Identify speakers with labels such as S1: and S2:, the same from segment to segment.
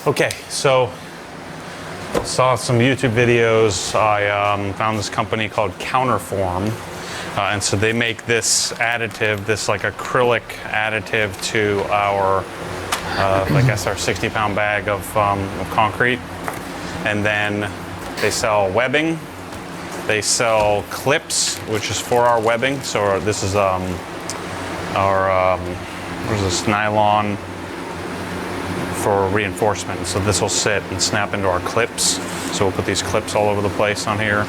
S1: Okay, so saw some YouTube videos. I found this company called Counterform, and so they make this additive, this like acrylic additive to our, I guess our 60-pound bag of concrete. And then they sell webbing. They sell clips, which is for our webbing. So this is our what is this, nylon for reinforcement. So this will sit and snap into our clips. So we'll put these clips all over the place on here.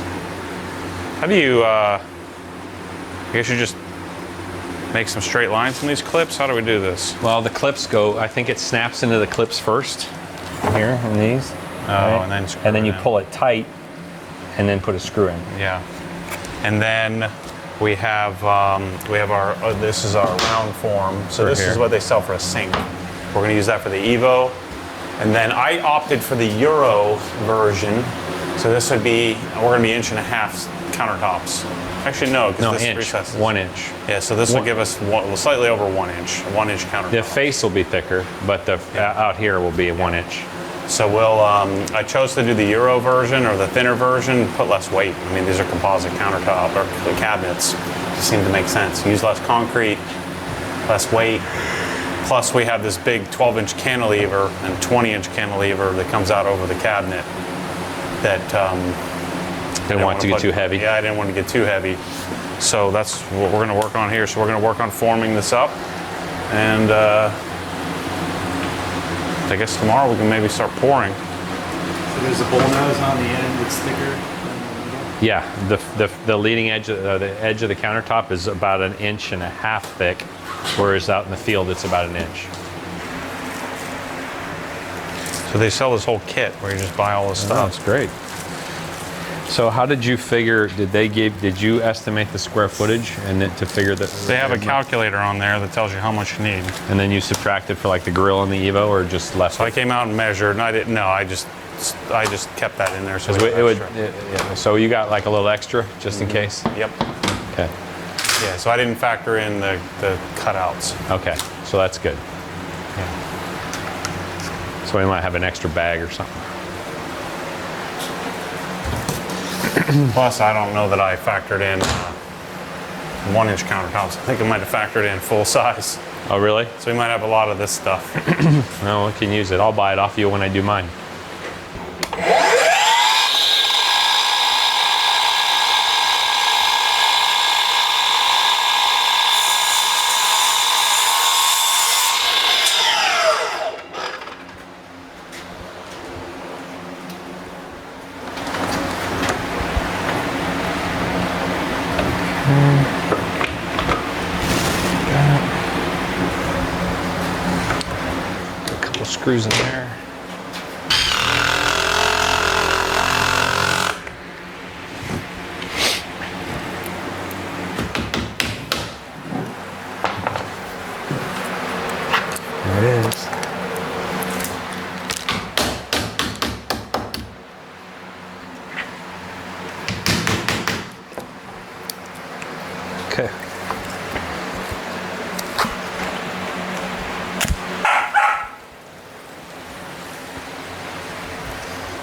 S1: How do you, I guess you just make some straight lines from these clips? How do we do this?
S2: Well, the clips go, I think it snaps into the clips first, here, in these.
S1: Oh,
S2: right? And then you pull it tight and then put a screw in.
S1: Yeah. And then we have our, this is our round form. So this is what they sell for a sink. We're going to use that for the Evo. And then I opted for the Euro version. So this would be, we're going to be 1.5 inch countertops. Actually, no, because this recesses.
S2: 1 inch.
S1: Yeah, so this will give us slightly over 1 inch, 1 inch countertop.
S2: The face will be thicker, but the out here will be 1 inch.
S1: So we'll, I chose to do the Euro version or the thinner version, put less weight. I mean, these are composite countertop or cabinets. Just seem to make sense. Use less concrete, less weight. Plus we have this big 12-inch cantilever and 20-inch cantilever that comes out over the cabinet that
S2: Didn't want it to get too heavy.
S1: Yeah, I didn't want to get too heavy. So that's what we're going to work on here. So we're going to work on forming this up. And I guess tomorrow we can maybe start pouring.
S3: So there's a bull nose on the end that's thicker?
S2: Yeah, the leading edge, the edge of the countertop is about 1.5 inches thick, whereas out in the field it's about 1 inch.
S1: So they sell this whole kit where you just buy all this stuff.
S2: That's great. So how did you figure, did you estimate the square footage and then to figure that?
S1: They have a calculator on there that tells you how much you need.
S2: And then you subtracted for like the grill and the Evo, or just less?
S1: So I came out and measured, and I didn't know, I just kept that in there. So
S2: so you got like a little extra just in case?
S1: Yep.
S2: Okay.
S1: Yeah, so I didn't factor in the cutouts.
S2: Okay, so that's good.
S1: Yeah.
S2: So we might have an extra bag or something.
S1: Plus, I don't know that I factored in 1 inch countertops. I think I might have factored in full size.
S2: Oh, really?
S1: So we might have a lot of this stuff.
S2: No, we can use it. I'll buy it off you when I do mine. Screws in there. There it is. Okay.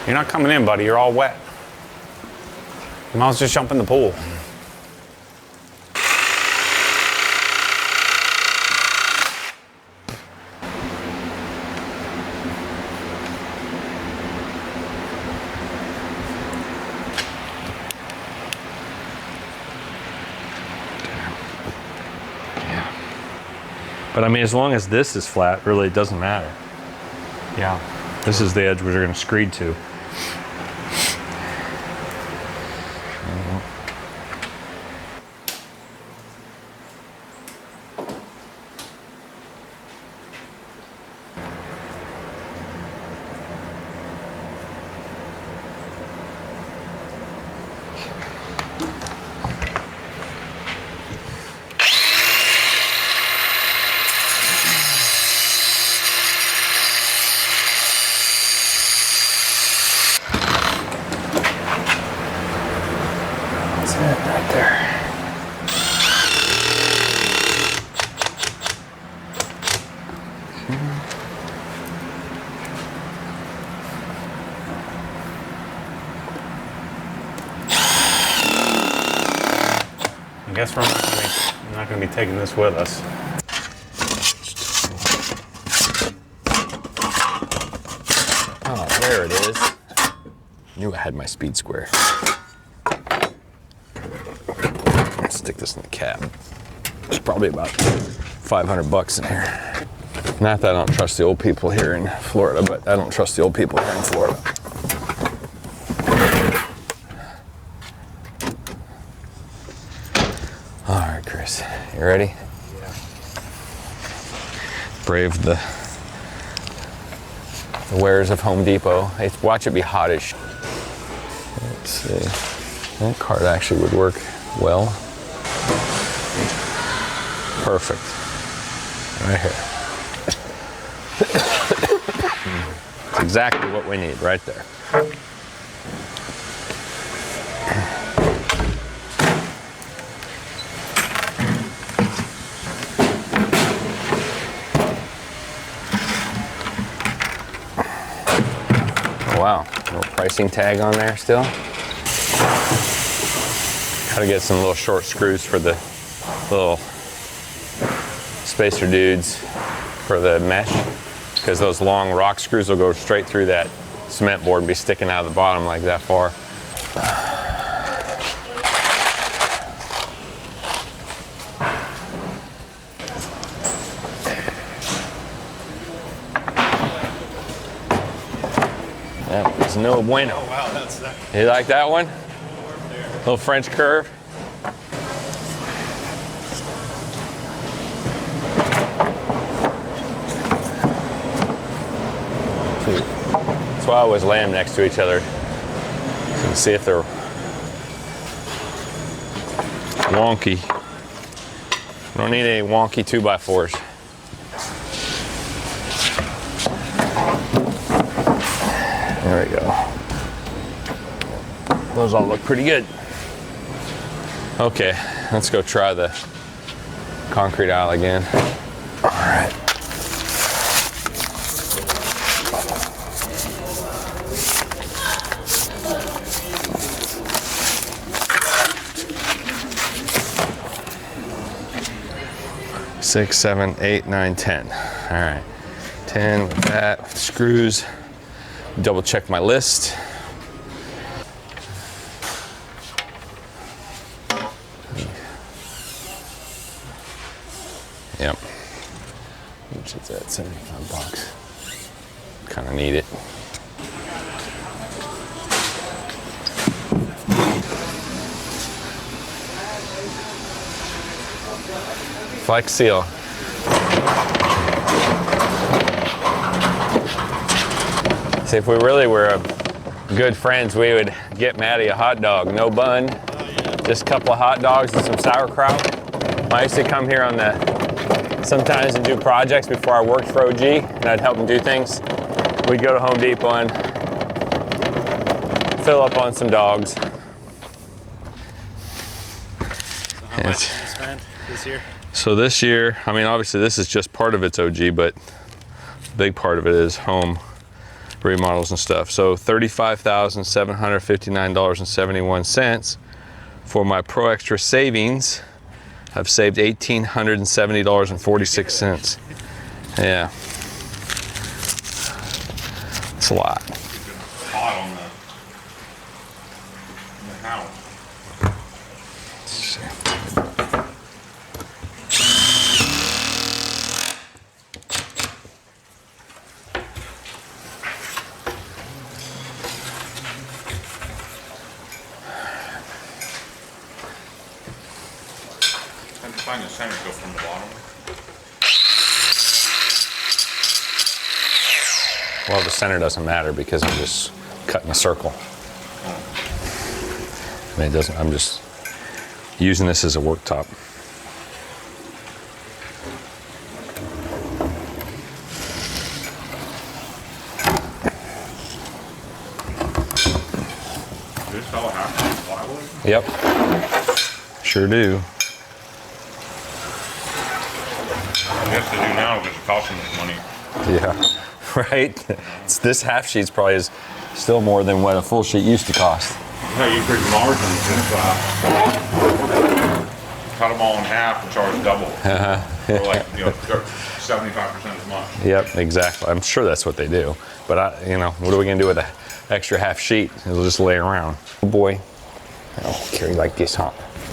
S1: You're not coming in, buddy. You're all wet. You might as well just jump in the pool.
S2: But I mean, as long as this is flat, really it doesn't matter.
S1: Yeah.
S2: This is the edge we're going to screed to. Right there.
S1: guess we're not going to be taking this with us.
S4: Oh, there it is. Knew I had my speed square. Let's stick this in the cab. There's probably about 500 bucks in here. Not that I don't trust the old people here in Florida, but I don't trust the old people here in Florida. All right, Chris, you ready?
S3: Yeah.
S4: Brave the wares of Home Depot. Hey, watch it be hot as shit. Let's see. That card actually would work well. Perfect. Right here. It's exactly what we need right there. Wow, little pricing tag on there still. Gotta get some little short screws for the little spacer dudes for the mesh, because those long rock screws will go straight through that cement board and be sticking out of the bottom like that far. That was no bueno.
S3: Oh wow, that's that.
S4: You like that one? Little French curve. That's why I always lay them next to each other. So you can see if they're wonky. We don't need any wonky 2x4s. There we go. Those all look pretty good. Okay, let's go try the concrete aisle again. All right. Six, 7, 8, 9, 10. All right, 10 with that, with screws. Double check my list. Yep. Which is that, 75 bucks. Kind of need it. Flex seal. See, if we really were good friends, we would get Maddie a hot dog. No bun, just a couple of hot dogs and some sauerkraut. I used to come here on sometimes and do projects before I worked for OG, and I'd help them do things. We'd go to Home Depot and fill up on some dogs.
S3: So how much did you spend this year?
S4: So this year, I mean, obviously this is just part of its OG, but a big part of it is home remodels and stuff. So $35,759.71 for my Pro Extra savings. I've saved $1,870.46. Yeah, it's a lot.
S1: Hot on the house. Find the center, go from the bottom.
S4: Well, the center doesn't matter because I'm just cutting a circle. I mean, it doesn't, I'm just using this as a worktop.
S1: Does this fellow have to use plywood?
S4: Yep, sure do.
S1: What you have to do now because it costs so much money.
S4: Yeah, right? This half sheet's probably is still more than what a full sheet used to cost.
S1: Yeah, you bring margins if cut them all in half and charge double. Or like, 75% as much.
S4: Yep, exactly. I'm sure that's what they do. But what are we gonna do with an extra half sheet? It'll just lay around. Oh boy. Oh, carry like this, huh?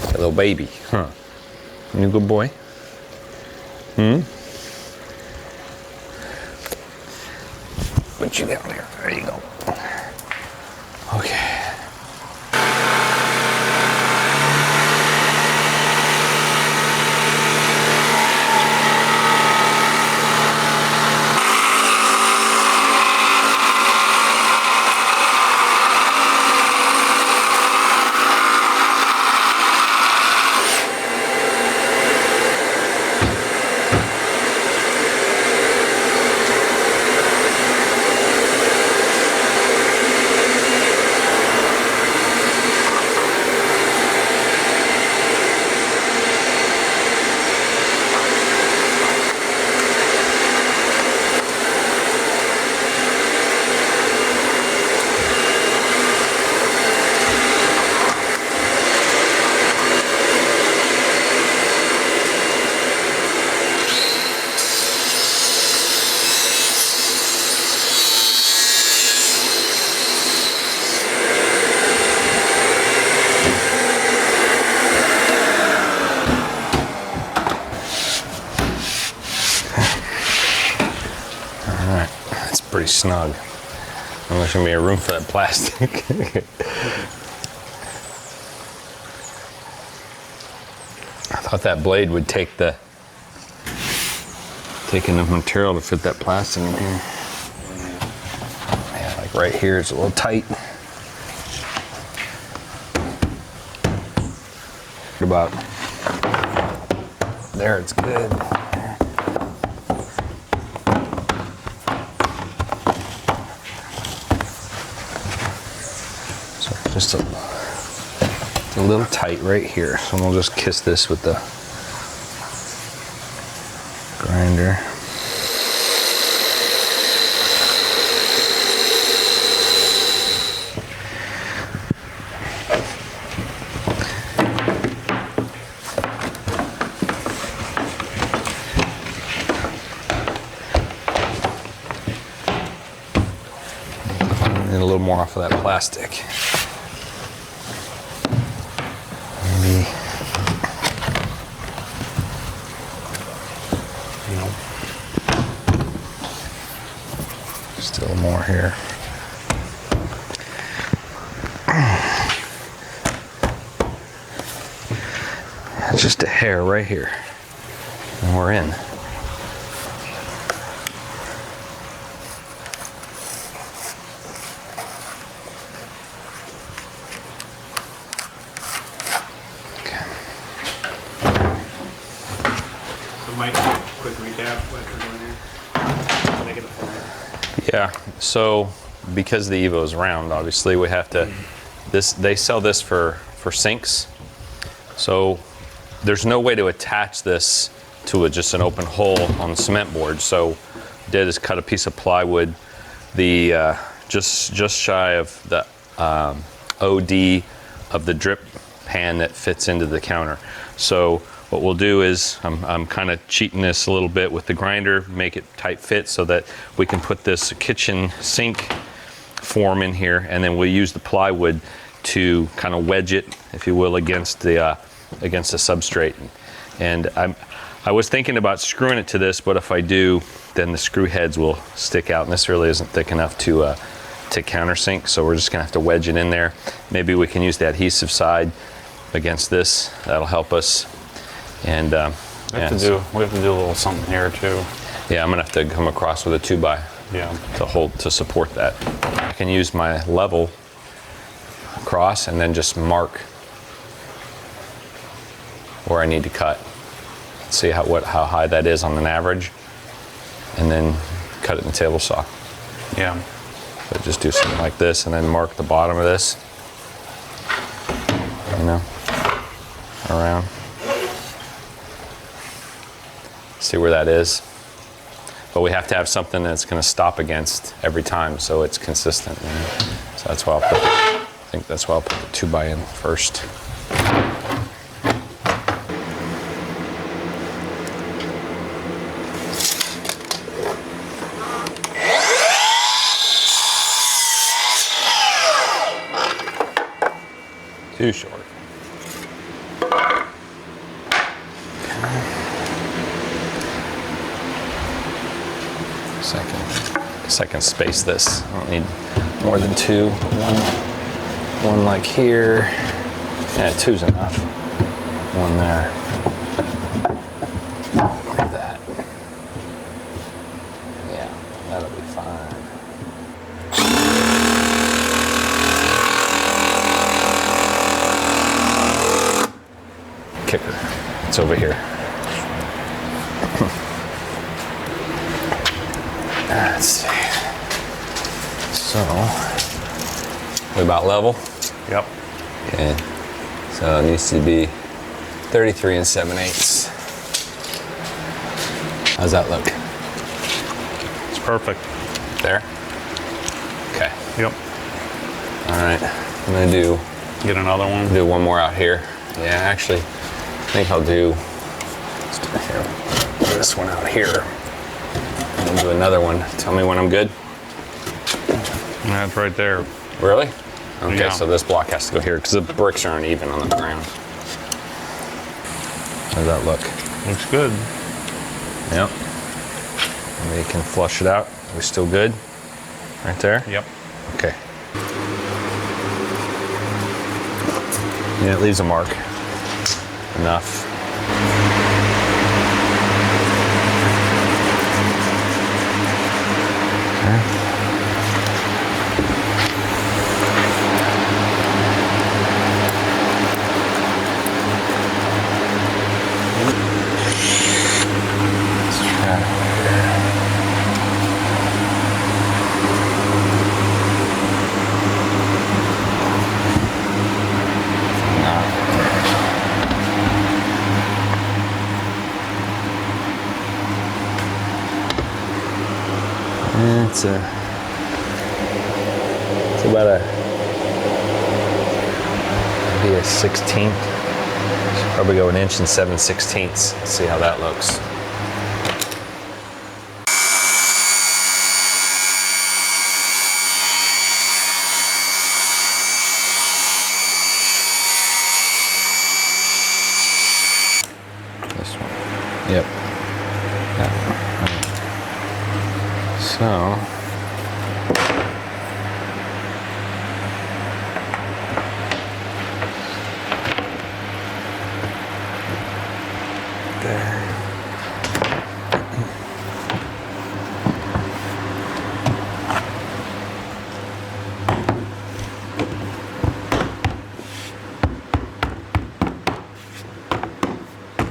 S4: A little baby, huh? You a good boy? Put you down there. There you go. Okay. Pretty snug. There's gonna be a room for that plastic. I thought that blade would take enough material to fit that plastic in here. Yeah, like right here it's a little tight. What about there? It's good. Just a little tight right here. So we'll just kiss this with the grinder. And a little more off of that plastic. Still more here. Just a hair right here, and we're in.
S3: Mike, quick recap what we're doing here. Make it a format.
S4: Yeah, so because the Evo is round, obviously we have to, they sell this for sinks. So there's no way to attach this to just an open hole on the cement board. So what I did is cut a piece of plywood, just shy of the OD of the drip pan that fits into the counter. So what we'll do is, I'm kind of cheating this a little bit with the grinder, make it tight fit so that we can put this kitchen sink form in here, and then we'll use the plywood to kind of wedge it, if you will, against the substrate. And I was thinking about screwing it to this, but if I do, then the screw heads will stick out, and this really isn't thick enough to countersink, so we're just gonna have to wedge it in there. Maybe we can use the adhesive side against this. That'll help us. And
S1: We have to do a little something here too.
S4: yeah, I'm gonna have to come across with a 2x to support that. I can use my level across and then just mark where I need to cut. See how high that is on an average, and then cut it in the table saw.
S1: Yeah.
S4: So just do something like this, and then mark the bottom of this. Around. See where that is. But we have to have something that's going to stop against every time, so it's consistent. So that's why I think that's why I'll put the 2x in first. too short. Guess I can space this. I don't need more than two. One like here. Yeah, two's enough. One there. Like that. Yeah, that'll be fine. Kicker. It's over here. Let's see. So, we about level?
S1: Yep.
S4: Okay. So it needs to be 33 7/8. How's that look?
S1: It's perfect.
S4: There? Okay.
S1: Yep.
S4: All right. I'm gonna do one more out here. Yeah, actually, I think I'll do. Let's do here. This one out here. And then do another one. Tell me when I'm good.
S1: That's right there.
S4: Really? Okay,
S1: Yeah.
S4: so this block has to go here because the bricks aren't even on the ground. How does that look?
S1: Looks good.
S4: Yep. We can flush it out. We're still good? Right there?
S1: Yep.
S4: Okay. Yeah, it leaves a mark. Enough. Okay. It's about maybe a 16th. Should probably go 1 inch and 7/16. See how that looks. This one. Yep. That one. So. There.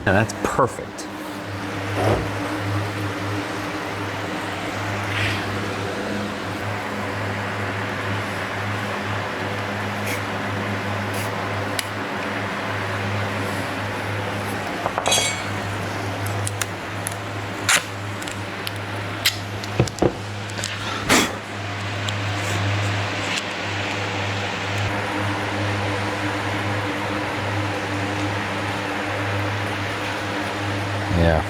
S4: And that's perfect. Yeah.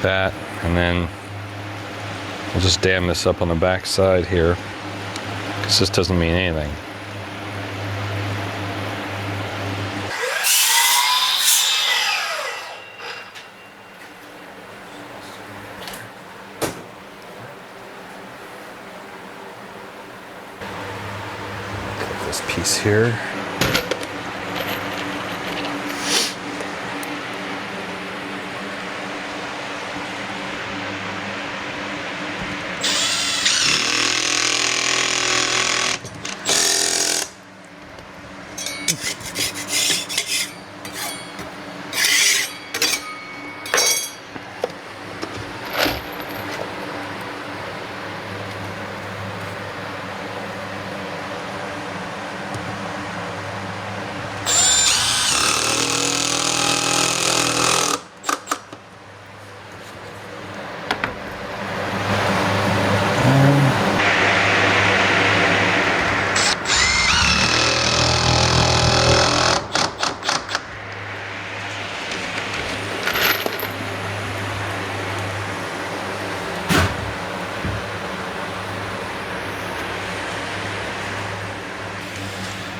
S4: That, and then we'll just dam this up on the back side here, because this doesn't mean anything. Cut this piece here.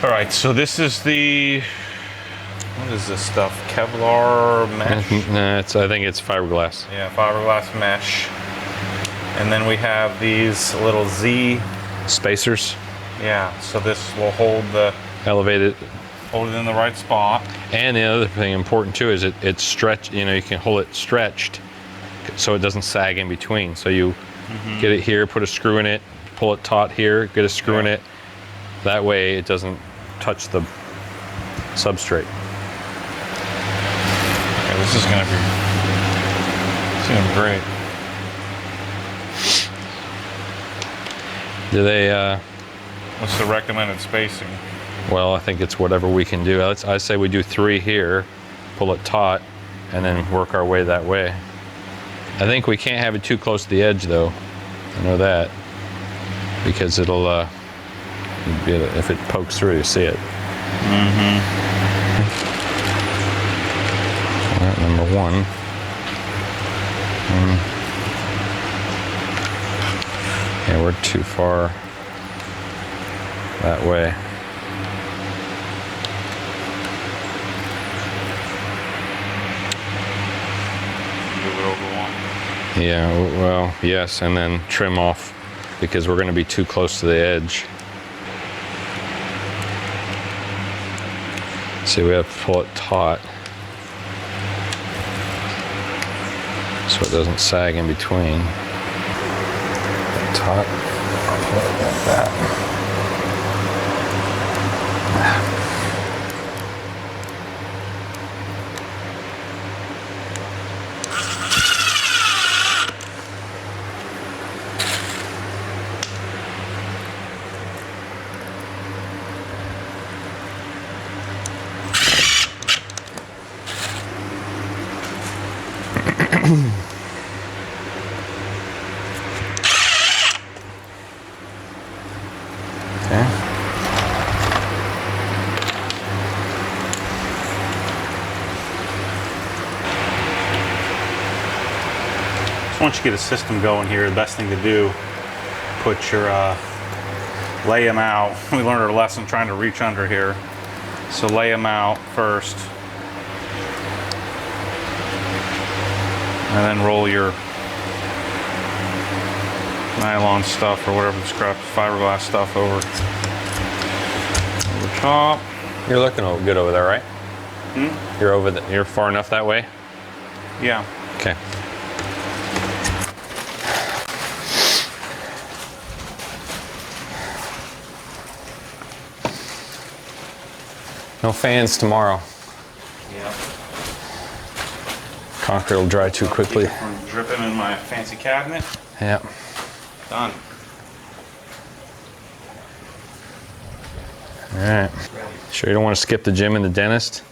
S1: All right, so this is the, what is this stuff? Kevlar mesh?
S2: No, I think it's fiberglass.
S1: Yeah, fiberglass mesh. And then we have these little Z.
S2: Spacers,
S1: Yeah, so this will hold it
S2: elevated.
S1: in the right spot.
S2: And the other thing important too is it's stretched, you know, you can hold it stretched so it doesn't sag in between. So you get it here, put a screw in it, pull it taut here, get a screw in it. That way it doesn't touch the substrate.
S1: Okay, this is gonna be great.
S2: Do they,
S1: What's the recommended spacing?
S2: well, I think it's whatever we can do. I say we do 3 here, pull it taut, and then work our way that way. I think we can't have it too close to the edge though. I know that. Because it'll, you'd be able to, if it pokes through, you see it. So that number 1. Yeah, we're too far that way.
S1: Move it over 1.
S2: Yeah, well, yes, and then trim off because we're going to be too close to the edge. See, we have to pull it taut so it doesn't sag in between. Taut, pull it like that. Okay.
S1: So once you get a system going here, the best thing to do, put your, lay them out. We learned our lesson trying to reach under here. So lay them out first. And then roll your nylon stuff or whatever the scrap fiberglass stuff over top.
S2: You're looking good over there, right? You're far enough that way?
S1: Yeah.
S2: Okay. No fans tomorrow.
S1: Yeah.
S2: Concrete will dry too quickly.
S1: Keep it from dripping in my fancy cabinet.
S2: Yeah.
S1: Done.
S2: All right. Sure you don't want to skip the gym and the dentist?